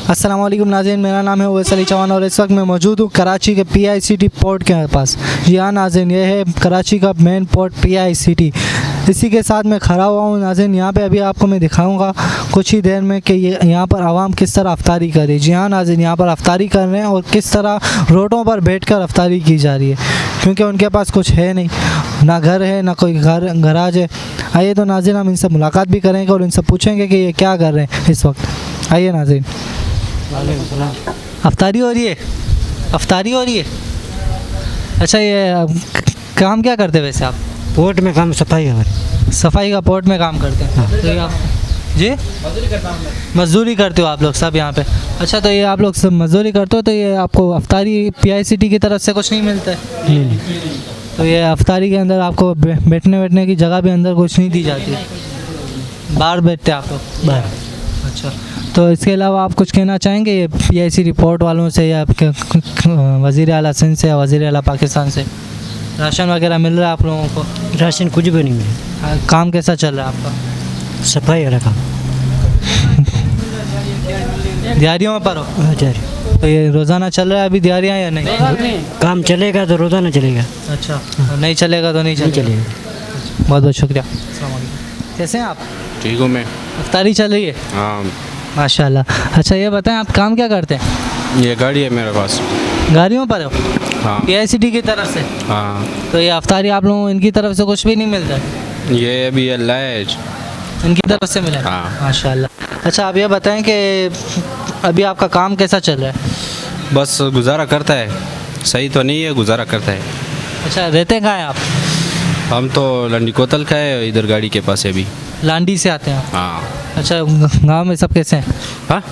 अस्सलाम वालेकुम नाज़रीन, मेरा नाम है ओवैस अली चौहान और इस वक्त मैं मौजूद हूँ कराची के PICT पोर्ट के पास। जी हाँ नाज़रीन, ये है कराची का मेन पोर्ट PICT। इसी के साथ मैं खड़ा हुआ हूँ नाज़रीन। यहाँ पे अभी आपको मैं दिखाऊंगा कुछ ही देर में कि ये यहाँ पर आवाम किस तरह अफ्तारी कर रही है। जी हाँ नाज़रीन, यहाँ पर अफ्तारी कर रहे हैं और किस तरह रोडों पर बैठकर अफ्तारी की जा रही है, क्योंकि उनके पास कुछ है नहीं, ना घर है ना कोई गराज है। आइए तो नाज़रीन हम इनसे मुलाकात भी करेंगे और इनसे पूछेंगे कि ये क्या कर रहे हैं इस वक्त। आइए नाज़रीन। अफ्तारी हो रही है? अफ्तारी हो रही है। अच्छा, ये काम क्या करते हैं वैसे आप? पोर्ट में काम सफाई हमारी। सफाई का पोर्ट में काम करते हैं। तो ये आप जी मजदूरी करते हो आप लोग सब यहाँ पे? अच्छा, तो ये आप लोग सब मजदूरी करते हो, तो ये आपको अफ्तारी PICT की तरफ से कुछ नहीं मिलता है? तो ये अफ्तारी के अंदर आपको बैठने की जगह भी अंदर कुछ नहीं दी जाती, बाहर बैठते हैं आप लोग बाहर? अच्छा, तो इसके अलावा आप कुछ कहना चाहेंगे ये PICT पोर्ट वालों से या आपके वज़ीर आला सिंध से या वज़ीर आला पाकिस्तान से? राशन वगैरह मिल रहा है आप लोगों को? राशन कुछ भी नहीं मिले। काम कैसा चल रहा है आपका? सफाई वाला काम। दिहाड़ियों में पर हो? जारी। तो ये रोज़ाना चल रहा है अभी दिहाड़ियाँ या नहीं? काम चलेगा तो रोज़ाना चलेगा। अच्छा, और नहीं चलेगा तो नहीं चलेगा। बहुत बहुत शुक्रिया। अस्सलाम वालेकुम। कैसे हैं आप? ठीक हूँ मैं। अफ्तारी चल रही है? हाँ, माशाल्लाह। अच्छा, ये बताएं आप काम क्या करते हैं? ये गाड़ी है मेरे पास। गाड़ियों पर हो? हाँ PICT की तरफ से? हाँ। तो ये अफ्तारी आप लोगों इनकी तरफ से कुछ भी नहीं मिलता है? ये अभी अल्लाह है इनकी तरफ से मिला है? हाँ। माशाल्लाह। अच्छा, आप ये बताएं कि अभी आपका काम कैसा चल रहा है? बस गुजारा करता है, सही तो नहीं है, गुजारा करता है। अच्छा, रहते कहाँ हैं आप? हम तो लंडी कोतल का है, इधर गाड़ी के पास है अभी। लांडी से आते हैं आप? हाँ। अच्छा, गांव में सब कैसे हैं? हाँ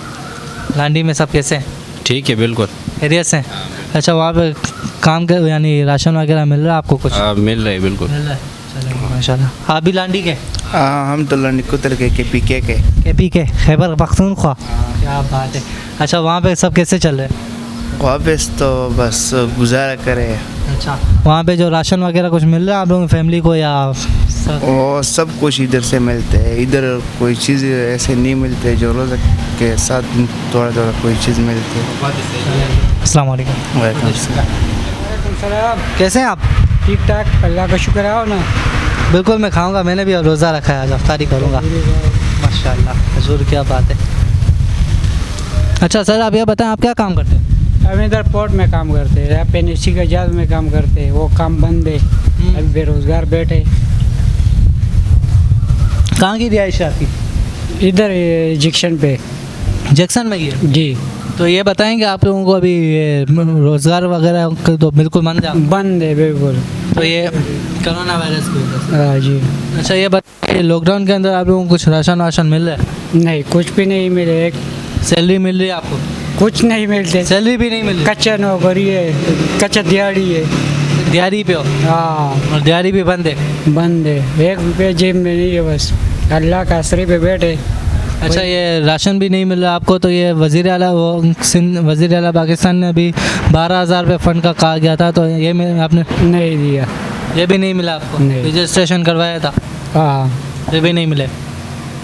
लांडी में सब कैसे हैं? ठीक है, बिल्कुल। खैरियत से हैं? अच्छा, वहाँ पे काम के यानी राशन वगैरह मिल रहा है आपको कुछ? मिल रहा है, बिल्कुल मिल रहा है, चलो माशाल्लाह। आप भी लांडी के? हाँ, हम तो लंडकुतल के KPK के। KP के खैबर पख्तूनख्वा? क्या बात है। अच्छा, वहाँ पे सब कैसे चल रहे हैं? वापस तो बस गुजारा करे। अच्छा, वहाँ पे जो राशन वगैरह कुछ मिल रहा है आप लोगों की फैमिली को या वो सब कुछ इधर से मिलते है, इधर कोई चीज़ ऐसे नहीं मिलते जो रोज़ के साथ थोड़ा थोड़ा कोई चीज़ मिलती है। अस्सलाम वालेकुम। वालेकुम सलाम। कैसे हैं आप? ठीक ठाक, अल्लाह का शुक्र है ना। बिल्कुल, मैं खाऊंगा, मैंने भी रोज़ा रखा है, आज अफ्तारी करूंगा। माशाल्लाह, हजूर क्या बात है। अच्छा सर, आप ये बताएं आप क्या काम करते हैं? हम इधर पोर्ट में काम करते हैं, यहाँ पेनिसी का जहाज में काम करते हैं, वो काम बंद है, अभी बेरोज़गार बैठे। कहाँ की रिहाइश है आपकी? इधर जंक्शन पे। जैक्सन में ही है? जी। तो ये बताएं कि आप लोगों को अभी ये रोज़गार वगैरह तो बिल्कुल बंद है? बंद है बिल्कुल। तो ये कोरोना वायरस की वजह से? हाँ जी। अच्छा, ये बताइए लॉकडाउन के अंदर आप लोगों को कुछ राशन वाशन मिल रहा है? नहीं, कुछ भी नहीं मिले। एक सैलरी मिल रही है आपको? कुछ नहीं मिलते। सैलरी भी नहीं मिल रही? कच्चा नौकरी है, कच्चा दिहाड़ी है। दिहाड़ी पे हो? हाँ, और दिहाड़ी भी बंद है? बंद है, 1 रुपये जेब में नहीं है, बस अल्लाह का आसरे पे बैठे। अच्छा, ये राशन भी नहीं मिल रहा आपको, तो ये वज़ीर आला वज़ीर आला पाकिस्तान ने अभी 12,000 रुपये फ़ंड का कहा गया था, तो ये आपने नहीं दिया? ये भी नहीं मिला आपको? नहीं। रजिस्ट्रेशन करवाया था? हाँ, ये भी नहीं मिले?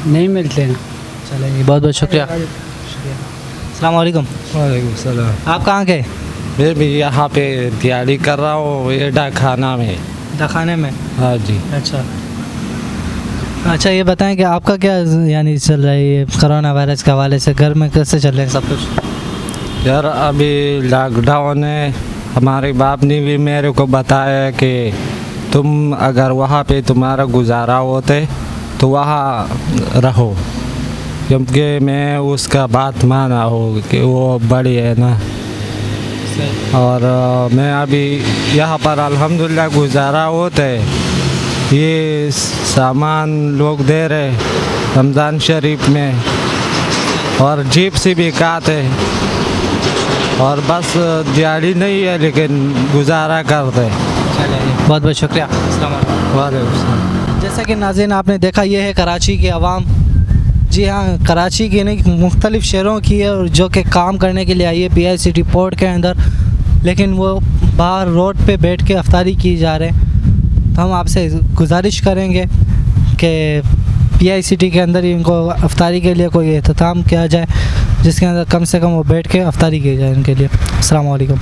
नहीं मिलते ना। चलिए, बहुत बहुत शुक्रिया। अस्सलाम वालेकुम। वालेकुम सलाम। आप कहाँ के? मैं भी यहाँ पे तैयारी कर रहा हूँ, ये डाकखाना में। डाकखाने में? हाँ जी। अच्छा, ये बताएं कि आपका क्या यानी चल रहा है ये कोरोना वायरस के हवाले से, घर में कैसे चल रहे हैं सब कुछ? यार अभी लॉकडाउन है, हमारे बाप ने भी मेरे को बताया कि तुम अगर वहाँ पे तुम्हारा गुजारा होते तो वहाँ रहो, क्योंकि मैं उसका बात माना हो कि वो बड़ी है ना। और मैं अभी यहाँ पर अल्हम्दुलिल्लाह गुजारा होता है। ये सामान लोग दे रहे रमज़ान शरीफ में, और जीप से भी खाते, और बस दिहाड़ी नहीं है लेकिन गुजारा करते। बहुत बहुत शुक्रिया। वालेकुम। जैसा कि नाज़रीन आपने देखा, ये है कराची की आवाम। जी हाँ, कराची के नहीं मुख्तलिफ़ शहरों की है और जो कि काम करने के लिए आई है PICT पोर्ट के अंदर, लेकिन वो बाहर रोड पे बैठ के अफ्तारी की जा रहे हैं। तो हम आपसे गुजारिश करेंगे कि PICT के अंदर ही इनको अफ्तारी के लिए कोई एहतमाम किया जाए। जिसके अंदर कम से कम वो बैठ के अफ्तारी की जाए इनके लिए। अस्सलाम वालेकुम।